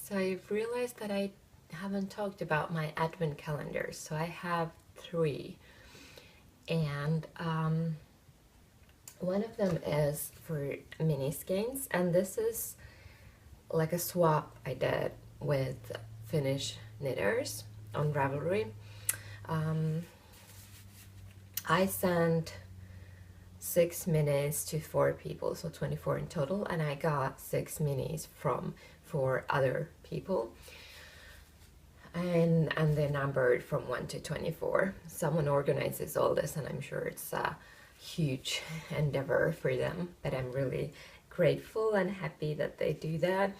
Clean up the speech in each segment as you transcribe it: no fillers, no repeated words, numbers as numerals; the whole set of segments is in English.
So I've realized that I haven't talked about my advent calendars. So I have 3, and one of them is for mini skeins, and this is like a swap I did with Finnish knitters on Ravelry. I sent 6 minis to 4 people, so 24 in total, and I got 6 minis from 4 other people, and they're numbered from 1 to 24. Someone organizes all this, and I'm sure it's a huge endeavor for them, but I'm really grateful and happy that they do that.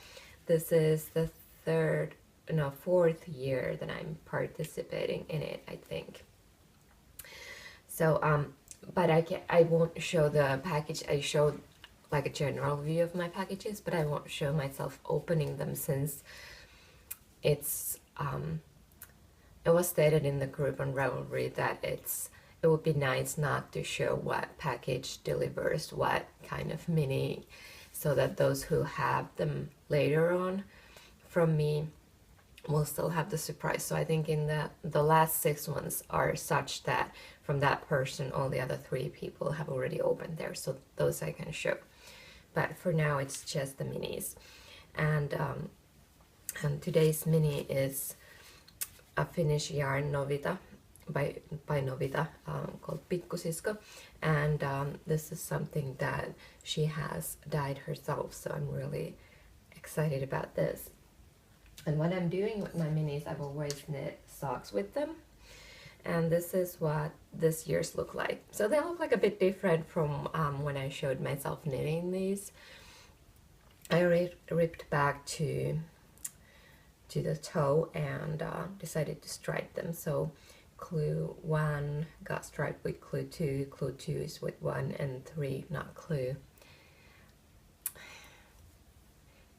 This is the 4th year that I'm participating in it, I think. So but I won't show the package. I showed like a general view of my packages, but I won't show myself opening them, since it's it was stated in the group on Ravelry that it would be nice not to show what package delivers what kind of mini, so that those who have them later on from me will still have the surprise. So I think in the last 6 ones are such that from that person all the other 3 people have already opened theirs, so those I can show. But for now it's just the minis. And today's mini is a Finnish yarn Novita by Novita called Pikkusisko, and this is something that she has dyed herself, so I'm really excited about this. And what I'm doing with my minis, I've always knit socks with them, and this is what this year's look like. So they look like a bit different from when I showed myself knitting these. I ripped back to the toe and decided to stripe them. So clue 1 got striped with clue 2, clue 2 is with 1, and 3 not clue.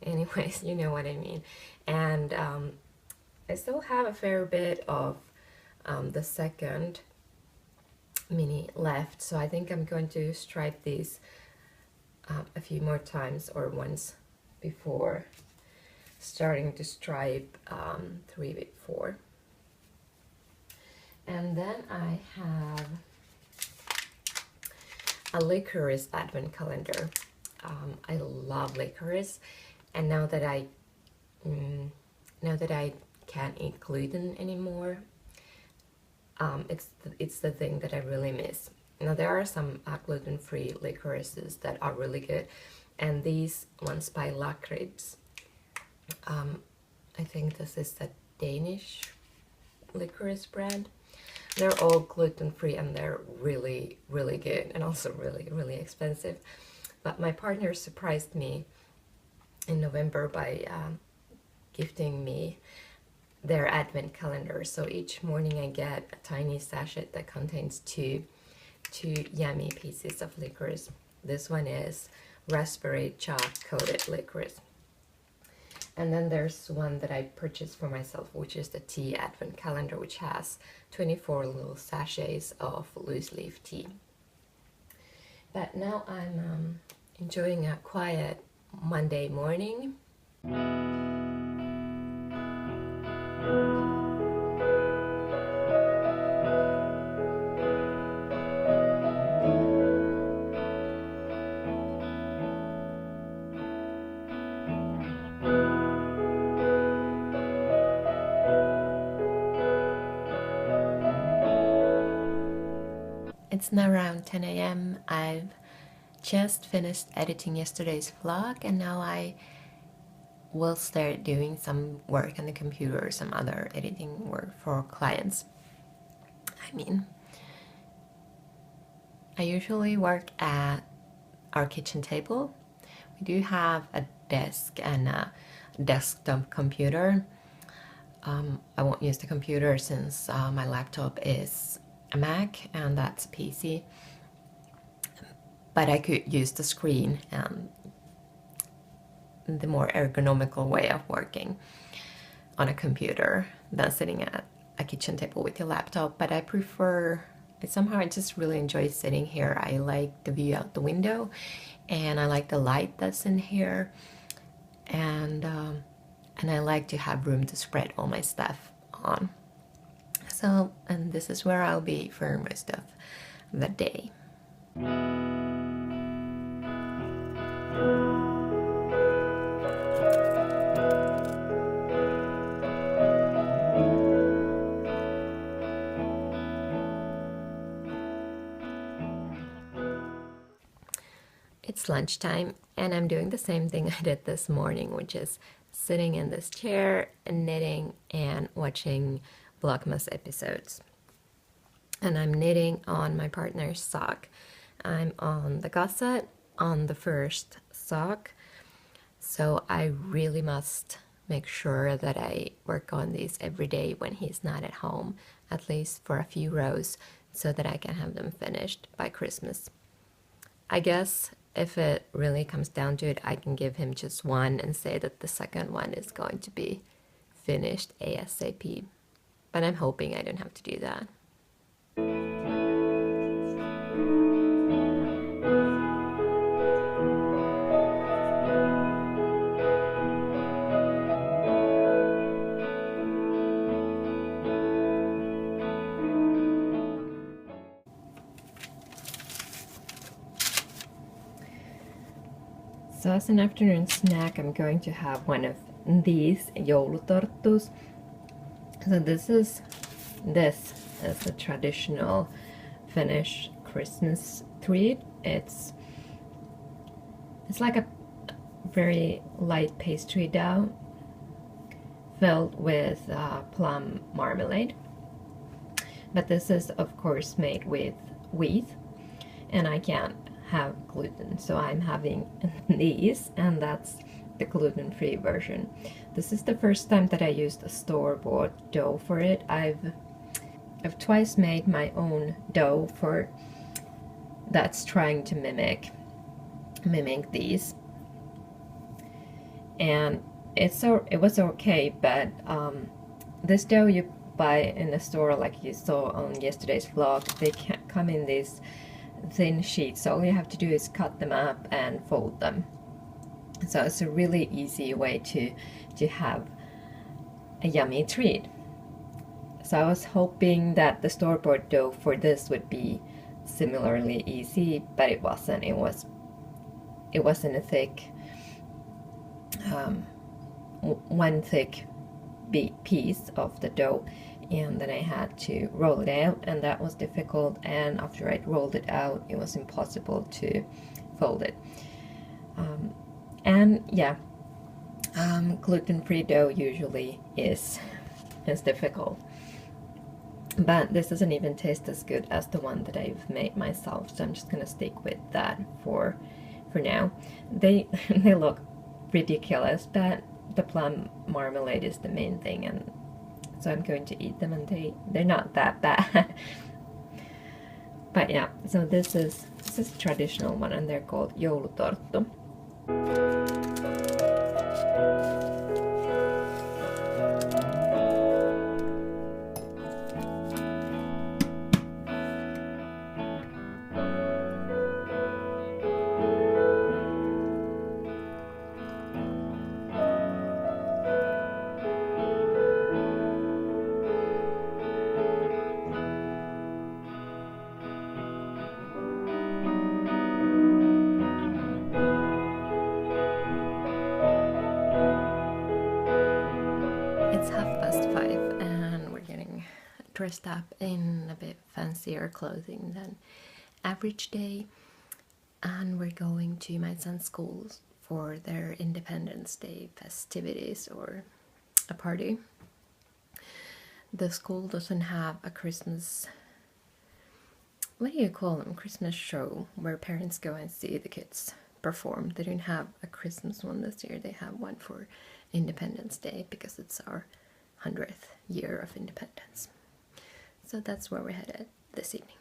Anyways, you know what I mean. And I still have a fair bit of the second mini left, so I think I'm going to stripe these a few more times, or once before starting to stripe 3 with 4. And then I have a licorice advent calendar. I love licorice, and now that I can't eat gluten anymore, it's the thing that I really miss. Now there are some gluten-free licorices that are really good, and these ones by Lina Knits, I think this is the Danish licorice brand. They're all gluten-free and they're really, really good, and also really, really expensive. But my partner surprised me in November by gifting me their advent calendar. So each morning I get a tiny sachet that contains two yummy pieces of licorice. This one is raspberry chalk coated licorice. And then there's one that I purchased for myself, which is the tea advent calendar, which has 24 little sachets of loose leaf tea. But now I'm enjoying a quiet Monday morning. It's now around 10 a.m. I've just finished editing yesterday's vlog, and now I will start doing some work on the computer, some other editing work for clients. I mean, I usually work at our kitchen table. We do have a desk and a desktop computer. I won't use the computer since my laptop is a Mac and that's a PC. But I could use the screen and the more ergonomical way of working on a computer than sitting at a kitchen table with your laptop. But I prefer, somehow I just really enjoy sitting here. I like the view out the window and I like the light that's in here, and I like to have room to spread all my stuff on. So, and this is where I'll be for most of the day. It's lunchtime and I'm doing the same thing I did this morning, which is sitting in this chair and knitting and watching Vlogmas episodes. And I'm knitting on my partner's sock. I'm on the gusset on the first sock, so I really must make sure that I work on these every day when he's not at home, at least for a few rows, so that I can have them finished by Christmas. I guess if it really comes down to it, I can give him just one and say that the second one is going to be finished ASAP. But I'm hoping I don't have to do that. So as an afternoon snack, I'm going to have one of these joulutorttus. So this is a traditional Finnish Christmas treat. It's like a very light pastry dough filled with plum marmalade. But this is of course made with wheat, and I can't have gluten, so I'm having these, and that's the gluten-free version. This is the first time that I used a store-bought dough for it. I've twice made my own dough for that's trying to mimic these, and it was okay, but this dough you buy in the store, like you saw on yesterday's vlog, they can't come in these thin sheets, so all you have to do is cut them up and fold them. So it's a really easy way to have a yummy treat. So I was hoping that the store-bought dough for this would be similarly easy, but it wasn't. It wasn't a thick one thick big piece of the dough, and then I had to roll it out, and that was difficult, and after I rolled it out it was impossible to fold it. And yeah, gluten-free dough usually is difficult, but this doesn't even taste as good as the one that I've made myself, so I'm just gonna stick with that for now. They look ridiculous, but the plum marmalade is the main thing, and so I'm going to eat them, and they're not that bad. But yeah, so this is a traditional one, and they're called joulutorttu. It's 5:30 and we're getting dressed up in a bit fancier clothing than average day, and we're going to my son's school for their Independence Day festivities or a party. The school doesn't have a Christmas what do you call them? Christmas show where parents go and see the kids perform. They don't have a Christmas one this year. They have one for Independence Day because it's our 100th year of independence. So that's where we're headed this evening.